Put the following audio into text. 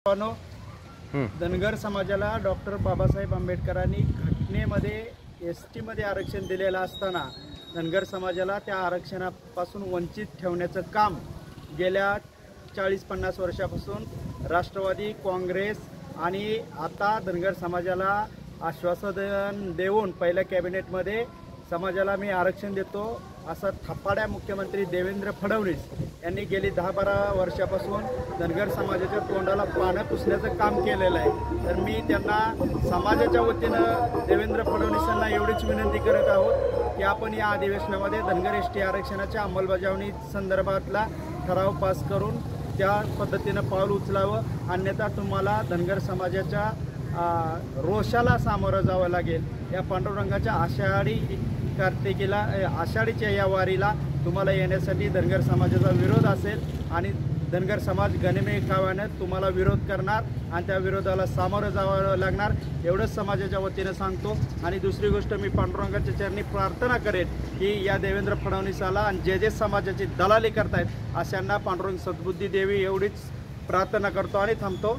मित्रांनो, धनगर समाजाला डॉक्टर बाबासाहेब आंबेडकरांनी घटनेमध्ये एसटी मध्ये आरक्षण दिलेलं असताना धनगर समाजाला त्या आरक्षणापासून वंचित ठेवण्याचं काम गेल्या 40-50 वर्षापासून राष्ट्रवादी काँग्रेस आणि आता धनगर समाजाला आश्वासन देऊन पहिल्या कॅबिनेटमध्ये समाजाला मी आरक्षण देतो असं थपाड्या मुख्यमंत्री देवेंद्र फडणवीस यांनी गेली 10-12 वर्षापासून धनगर समाजाच्या तोंडाला पानं पुसण्याचं काम केलेलं आहे। तर मी त्यांना समाजाच्या वतीनं देवेंद्र फडणवीसांना एवढीच विनंती करत आहोत की आपण या अधिवेशनामध्ये धनगर एसटी आरक्षणाच्या अंमलबजावणी संदर्भातला ठराव पास करून त्या पद्धतीनं पाऊल उचलावं, अन्यथा तुम्हाला धनगर समाजाच्या रोषाला सामोरं जावं लागेल। या पांडुरंगाच्या आषाढीच्या या वारीला तुम्हाला येण्यासाठी धनगर समाजाचा विरोध असेल आणि धनगर समाज गणमेकाव्यानं तुम्हाला विरोध करणार आणि त्या विरोधाला सामोरं जावं लागणार एवढंच समाजाच्या वतीनं सांगतो। आणि दुसरी गोष्ट, मी पांडुरंगाच्या चरणी प्रार्थना करेन की या देवेंद्र फडणवीसाला आणि जे समाजाची दलाली करतायत अशांना पांडुरंग सद्बुद्धी देवी एवढीच प्रार्थना करतो आणि थांबतो।